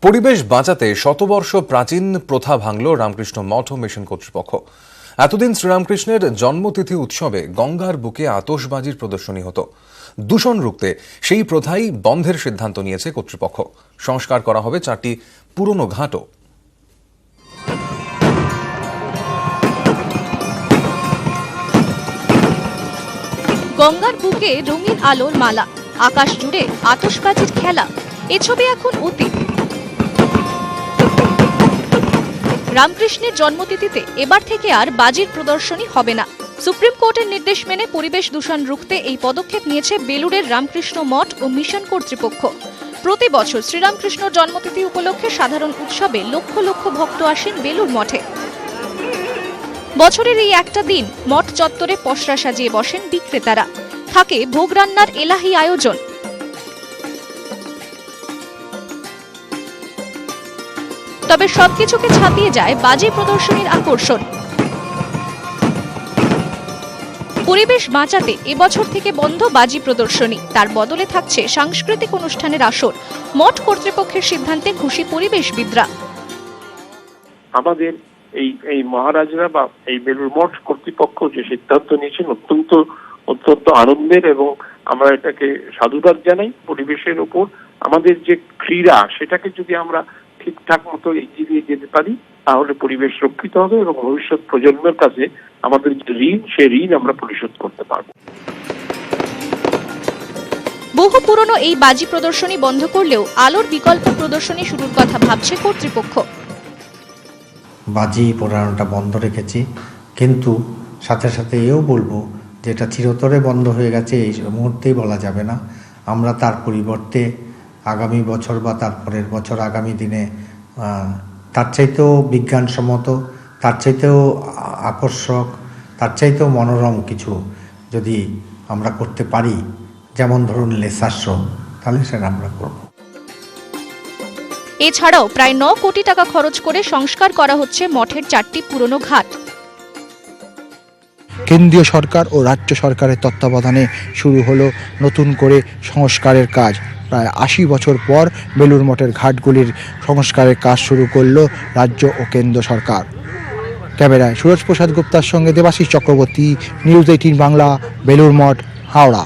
পরিবেশ বাঁচাতে শতবর্ষ প্রাচীন প্রথা ভাঙল রামকৃষ্ণ মঠ ও মিশন কর্তৃপক্ষ। এতদিন শ্রীরামকৃষ্ণের জন্মতিথি উৎসবে গঙ্গার বুকে আতশবাজির প্রদর্শনী হতো। দূষণ রুখতে সেই প্রথাই বন্ধের সিদ্ধান্ত নিয়েছে কর্তৃপক্ষ। সংস্কার করা হবে 4টি পুরনো ঘাটও। গঙ্গার বুকে রঙিন আলোর মালা, আকাশ জুড়ে আতশবাজির খেলা, এ ছবি এখন অতীত। রামকৃষ্ণের জন্মতিথিতে এবার থেকে আর বাজির প্রদর্শনী হবে না। সুপ্রিম কোর্টের নির্দেশ মেনে পরিবেশ দূষণ রুখতে এই পদক্ষেপ নিয়েছে বেলুড়ের রামকৃষ্ণ মঠ ও মিশন কর্তৃপক্ষ। প্রতি বছর শ্রীরামকৃষ্ণর জন্মতিথি উপলক্ষে সাধারণ উৎসবে লক্ষ লক্ষ ভক্ত আসেন বেলুড় মঠে। বছরের এই একটা দিন মঠ চত্বরে পসরা সাজিয়ে বসেন বিক্রেতারা। থাকে ভোগ রান্নার এলাহি আয়োজন। তবে সবকিছুকে ছাপিয়ে যায় বাজি প্রদর্শনীর আকর্ষণ। পরিবেশ বাঁচাতে এবছর থেকে বন্ধ বাজি প্রদর্শনী, তার বদলে থাকছে সাংস্কৃতিক অনুষ্ঠানের আসর। মঠ কর্তৃপক্ষের সিদ্ধান্তে খুশি পরিবেশবিদরা। আমাদের এই মহারাজরা বা এই বেলুড় মঠ কর্তৃপক্ষ যে সিদ্ধান্ত নিয়েছেন অত্যন্ত আনন্দের, এবং আমরা এটাকে সাধুবাদ জানাই। পরিবেশের উপর আমাদের যে ক্রীড়া, সেটাকে যদি আমরা ঠিকঠাক মতো এগিয়ে যেতে পারি তাহলে পরিবেশ রক্ষিত হবে এবং ভবিষ্যৎ প্রজন্মের কাছে আমাদের যে ঋণ, সেই ঋণ আমরা পরিশোধ করতে পারবো। বহু পুরনো এই বাজি প্রদর্শনী বন্ধ করলেও আলোর বিকল্প প্রদর্শনী শুরুর কথা ভাবছে কর্তৃপক্ষ। বাজি পোড়ানোটা বন্ধ রেখেছি, কিন্তু সাথে সাথে এও বলবো যে এটা চিরতরে বন্ধ হয়ে গেছে এই মুহূর্তেই বলা যাবে না। আমরা তার পরিবর্তে আগামী বছর বা তারপরের বছর, আগামী দিনে তার চাইতেও বিজ্ঞানসম্মত, তার চাইতেও আকর্ষক, তার চাইতেও মনোরম কিছু যদি আমরা করতে পারি, যেমন ধরুন লেসার শো, তাহলে সেটা আমরা করব। এছাড়াও প্রায় 9 কোটি টাকা খরচ করে সংস্কার করা হচ্ছে মঠের 4টি পুরনো ঘাট। কেন্দ্রীয় সরকার ও রাজ্য সরকারের তত্ত্বাবধানে শুরু হলো নতুন করে সংস্কারের কাজ। প্রায় 80 বছর পর বেলুড় মঠের ঘাটগুলির সংস্কারের কাজ শুরু করলো রাজ্য ও কেন্দ্র সরকার। ক্যামেরায় সুরজ প্রসাদ গুপ্তার সঙ্গে দেবাশিস চক্রবর্তী, নিউজ 18 বাংলা, বেলুড় মঠ, হাওড়া।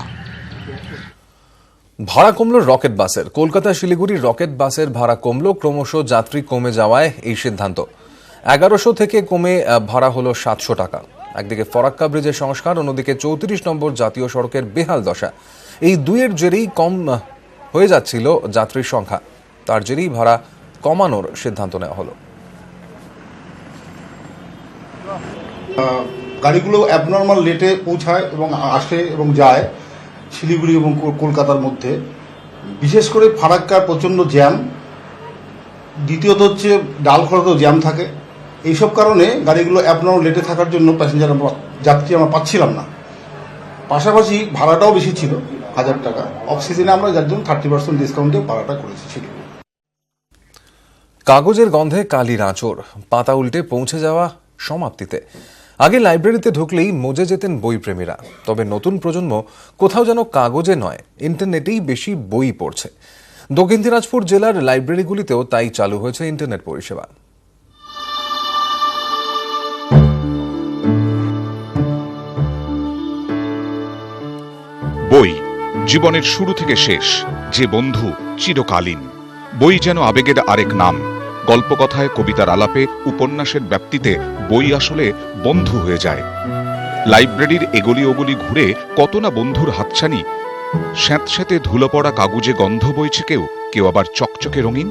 ভাড়া কমল রকেট বাসের। কলকাতা শিলিগুড়ি রকেট বাসের ভাড়া কমল, ক্রমশ যাত্রী কমে যাওয়ায় এই সিদ্ধান্ত। 1100 থেকে কমে ভাড়া হলো 700 টাকা। একদিকে ফরাক্কা ব্রিজের সংস্কার, অন্যদিকে 34 নম্বর জাতীয় সড়কের বেহাল দশা, এই দুইয়ের জেরেই কম হয়ে যাচ্ছিল যাত্রীর সংখ্যা। তার জেরেই ভাড়া কমানোর সিদ্ধান্ত নেওয়া হলো। গাড়িগুলো অ্যাবনর্মাল লেটে পৌঁছায় এবং আসে এবং যায় শিলিগুড়ি এবং কলকাতার মধ্যে। বিশেষ করে ফারাক্কার প্রচণ্ড জ্যাম, দ্বিতীয়ত হচ্ছে ডালখড়াতেও জ্যাম থাকে। এইসব কারণে গাড়িগুলো অ্যাবনর্মাল লেটে থাকার জন্য যাত্রী আমরা পাচ্ছিলাম না। পাশাপাশি ভাড়াটাও বেশি ছিল, 1000 টাকা। অফ সিজনে আমরা যার জন্য 30% ডিসকাউন্টে ভাড়াটা করেছি শিলিগুড়ি। কাগজের গন্ধে কালির আঁচড়, পাতা উল্টে পৌঁছে যাওয়া সমাপ্তিতে। আগে লাইব্রেরিতে ঢুকলেই মজে যেতেন বইপ্রেমীরা, তবে নতুন প্রজন্ম কোথাও যেন কাগজে নয়, ইন্টারনেটেই বেশি বই পড়ছে। দক্ষিণ দিনাজপুর জেলার লাইব্রেরিগুলিতেও তাই চালু হয়েছে ইন্টারনেট পরিষেবা। বই জীবনের শুরু থেকে শেষ, যে বন্ধু চিরকালীন। বই যেন আবেগের আরেক নাম। গল্পকথায়, কবিতার আলাপে, উপন্যাসের ব্যাপ্তিতে বই আসলে বন্ধু হয়ে যায়। লাইব্রেরির এগলি ওগলি ঘুরে কত না বন্ধুর হাতছানি। স্যাঁতস্যাঁতে ধুলো পড়া কাগজে গন্ধ বইছে কেউ, কেউ আবার চকচকে রঙিন।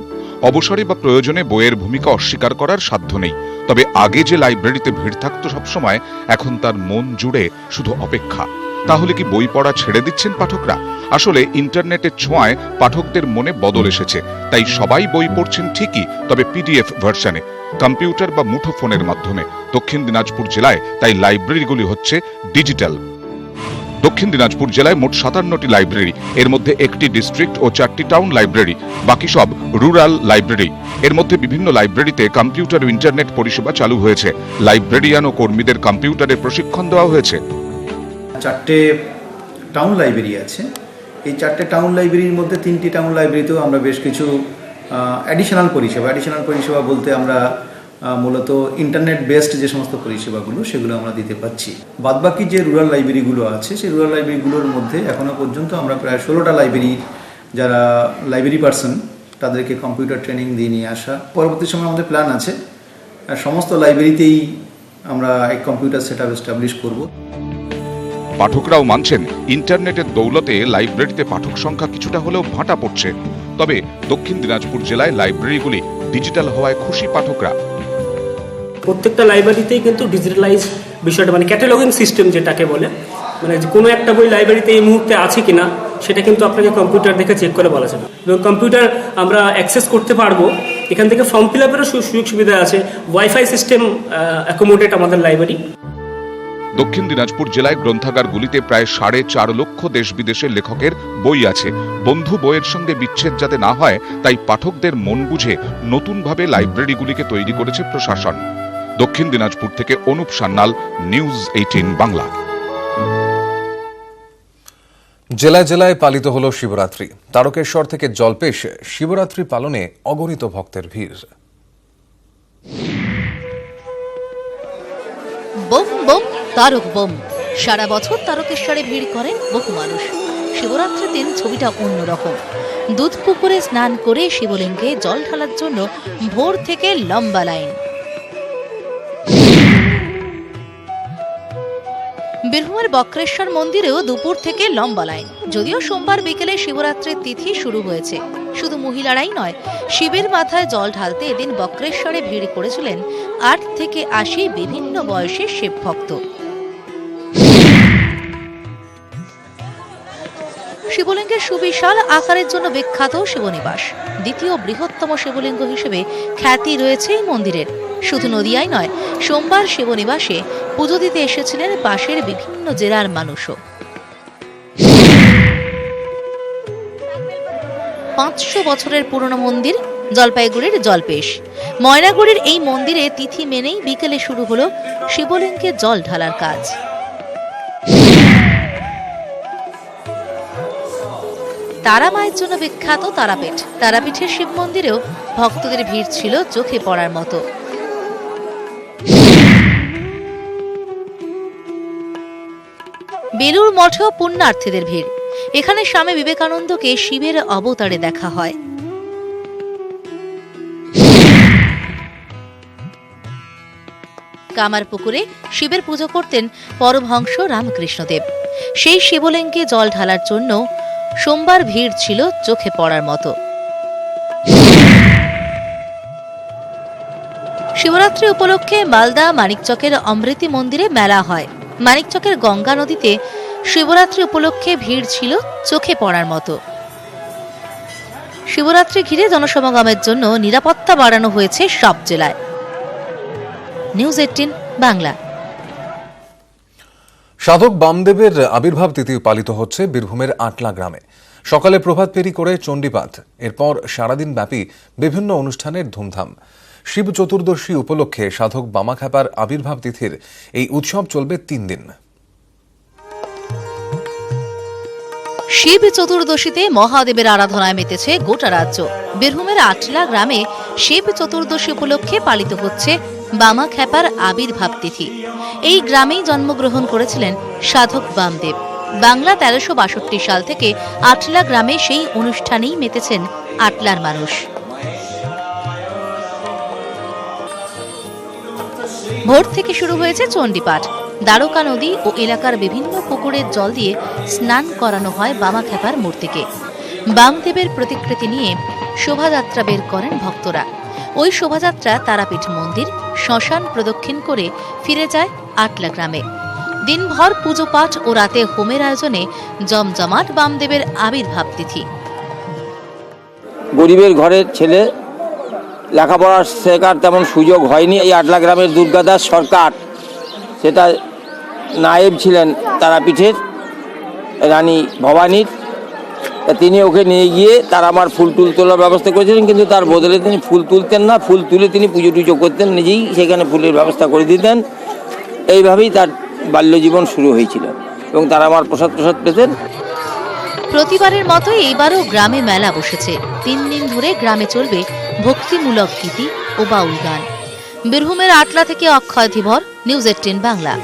অবসরে বা প্রয়োজনে বইয়ের ভূমিকা অস্বীকার করার সাধ্য নেই। তবে আগে যে লাইব্রেরিতে ভিড় থাকতো সবসময়, এখন তার মন জুড়ে শুধু অপেক্ষা। তাহলে কি বই পড়া ছেড়ে দিচ্ছেন পাঠকরা? আসলে ইন্টারনেটের ছোঁয়ায় পাঠকদের মনে বদল এসেছে। তাই সবাই বই পড়ছেন ঠিকই, তবে পিডিএফ ভার্সনে, কম্পিউটার বা মুঠোফোনের মাধ্যমে। দক্ষিণ দিনাজপুর জেলায় তাই লাইব্রেরিগুলি হচ্ছে ডিজিটাল। দক্ষিণ দিনাজপুর জেলায় মোট 57টি লাইব্রেরি, এর মধ্যে 1টি ডিস্ট্রিক্ট ও 4টি টাউন লাইব্রেরি, বাকি সব রুরাল লাইব্রেরি। এর মধ্যে বিভিন্ন লাইব্রেরিতে কম্পিউটার ও ইন্টারনেট পরিষেবা চালু হয়েছে। লাইব্রেরিয়ান ও কর্মীদের কম্পিউটারে প্রশিক্ষণ দেওয়া হয়েছে। 4টে টাউন লাইব্রেরি আছে। এই 4টে টাউন লাইব্রেরির মধ্যে 3টি টাউন লাইব্রেরিতেও আমরা বেশ কিছু অ্যাডিশনাল পরিষেবা বলতে আমরা মূলত ইন্টারনেট বেসড যে সমস্ত পরিষেবাগুলো সেগুলো আমরা দিতে পারছি। বাদবাকি যে রুরাল লাইব্রেরিগুলো আছে সেই রুরাল লাইব্রেরিগুলোর মধ্যে এখনও পর্যন্ত আমরা প্রায় 16টা লাইব্রেরি যারা লাইব্রেরি পার্সন তাদেরকে কম্পিউটার ট্রেনিং দিয়ে নিয়ে আসা। পরবর্তী সময় আমাদের প্ল্যান আছে সমস্ত লাইব্রেরিতেই আমরা এক কম্পিউটার সেট আপ এস্টাবলিশ করব। পাঠকরাও মানছেন ইন্টারনেটের দৌলতে লাইব্রেরিতে পাঠক সংখ্যা কিছুটা হলেও ভাটা পড়ছে। তবে দক্ষিণ দিনাজপুর জেলায় লাইব্রেরিগুলি ডিজিটাল হওয়ায় খুশি পাঠকরা। প্রত্যেকটা লাইব্রেরিতেই কিন্তু ডিজিটালাইজ বিষয়টা মানে ক্যাটালগিং সিস্টেম যেটাকে বলে, মানে কোনো একটা বই লাইব্রেরিতে এই মুহূর্তে আছে কিনা সেটা কিন্তু আপনাকে কম্পিউটার দেখে চেক করে বলা যাবে এবং কম্পিউটার আমরা অ্যাক্সেস করতে পারবো। এখান থেকে ফর্ম ফিল আপেরও সুযোগ সুবিধা আছে, ওয়াইফাই সিস্টেম অ্যাকোমোডেট আমাদের লাইব্রেরি। দক্ষিণ দিনাজপুর জেলায় গ্রন্থাগারগুলিতে প্রায় 4.5 লক্ষ দেশ বিদেশের লেখকের বই আছে। বন্ধু বইয়ের সঙ্গে বিচ্ছেদ যাতে না হয় তাই পাঠকদের মন বুঝে নতুনভাবে লাইব্রেরিগুলিকে তৈরি করেছে প্রশাসন। দক্ষিণ দিনাজপুর থেকে অনুপ সান্যাল, নিউজ 18 বাংলা। জেলায় জেলায় পালিত হল শিবরাত্রি। তারকেশ্বর থেকে জল্পেশ শিবরাত্রি পালনে অগণিত ভক্তের ভিড়। বোম বোম তারক বোম, সারা বছর তারকেশ্বরে ভিড় করেন বহু মানুষ। শিবরাত্রির দিন ছবিটা অন্যরকম। দুধ পুকুরে স্নান করে শিবলিঙ্গে জল ঢালার জন্য ভোর থেকে লম্বা লাইন। বীরভূমের বক্রেশ্বর মন্দিরেও দুপুর থেকে লম্বা লাইন। যদিও সোমবার বিকেলে শিবরাত্রির তিথি শুরু হয়েছে, শুধু মহিলারাই নয়, শিবের মাথায় জল ঢালতে এদিন বক্রেশ্বরে ভিড় করেছিলেন 8 থেকে 80 বিভিন্ন বয়সের শিব ভক্ত। শিবলিঙ্গের সুবিশাল আকারের জন্য বিখ্যাত শিবনিবাস। দ্বিতীয় বৃহত্তম শিবলিঙ্গ হিসেবে খ্যাতি রয়েছে এই মন্দিরের। শুধু নদিয়ায় নয়, সোমবার শিবনিবাসে পুজো দিতে এসেছিলেন পাশের বিভিন্ন জেলার মানুষও। 500 বছরের পুরনো মন্দির জলপাইগুড়ির জল্পেশ। ময়নাগুড়ির এই মন্দিরে তিথি মেনেই বিকেলে শুরু হলো শিবলিঙ্গে জল ঢালার কাজ। তারা মায়ের জন্য বিখ্যাত তারাপীঠ। তারাপীঠের শিব মন্দিরেও ভক্তদের ভিড় ছিল চোখে পড়ার মতো। বেলুর মঠেও পুণ্যার্থীদের ভিড়। এখানে স্বামী বিবেকানন্দকে শিবের অবতারে দেখা হয়। কামারপুকুরে শিবের পুজো করতেন পরমহংস রামকৃষ্ণদেব। সেই শিবলিঙ্গে জল ঢালার জন্য সোমবার ভিড় ছিল চোখে পড়ার মতো। শিবরাত্রি উপলক্ষে মালদা মানিকচকের অমৃতি মন্দিরে মেলা হয়। মানিকচকের গঙ্গা নদীতে শিবরাত্রি উপলক্ষে ভিড় ছিল চোখে পড়ার মতো। শিবরাত্রি ঘিরে জনসমাগমের জন্য নিরাপত্তা বাড়ানো হয়েছে সব জেলায়। নিউজ 18 বাংলা। সাধক বামদেবের আবির্ভাব তিথি পালিত হচ্ছে বীরভূমের আটলা গ্রামে। সকালে প্রভাত ফেরি করে চণ্ডীপাঠ, এরপর সারাদিন ব্যাপী বিভিন্ন অনুষ্ঠানের ধুমধাম। শিব চতুর্দশী উপলক্ষে সাধক বামাখ্যাপার আবির্ভাব তিথির এই উৎসব চলবে 3 দিন। শিব চতুর্দশীতে মহাদেবের আরাধনায় মেতেছে গোটা রাজ্য। বীরভূমের আটলা গ্রামে শিব চতুর্দশী উপলক্ষে পালিত হচ্ছে বামাখ্যাপার আবির্ভাব তিথি। এই গ্রামেই জন্মগ্রহণ করেছিলেন সাধক বামদেব। বাংলা 1362 সাল থেকে আটলা গ্রামে সেই অনুষ্ঠানেই মেতেছেন আটলার মানুষ। ভোর থেকে শুরু হয়েছে চণ্ডীপাঠ। দ্বারকা নদী ও এলাকার বিভিন্ন পুকুরের জল দিয়ে স্নান করানো হয় বামাখ্যাপার মূর্তিকে। বামদেবের প্রতিকৃতি নিয়ে শোভাযাত্রা বের করেন ভক্তরা। ওই শোভাযাত্রা তারাপীঠ মন্দির, শ্মশান প্রদক্ষিণ করে ফিরে যায় আটলা গ্রামে। দিনভর পুজো পাঠ ও রাতে হোমের আয়োজনে জমজমাট বামদেবের আবির্ভাব তিথি। গরিবের ঘরের ছেলে, লেখাপড়া শেখার তেমন সুযোগ হয়নি। এই আটলা গ্রামের দুর্গাদাস সরকার সেটা নায়েব ছিলেন তারাপীঠের রানী ভবানীর। তিনি ওকে নিয়ে গিয়ে তার আমার ফুল টুল তোলার ব্যবস্থা করেছিলেন, কিন্তু তার বদলে তিনি ফুল তুলতেন না। ফুল তুলে তিনি পুজো টুজো করতেন, নিজেই সেখানে ফুলের ব্যবস্থা করে দিতেন। এইভাবেই তার বাল্যজীবন শুরু হয়েছিল এবং তারা আমার প্রসাদ পেতেন। প্রতিবারের মতোই এবারও গ্রামে মেলা বসেছে। 3 দিন ধরে গ্রামে চলবে ভক্তিমূলক গীতি ও বাউল গান। বীরভূমের আটলা থেকে অক্ষয় ধীবর, নিউজ 18 বাংলা।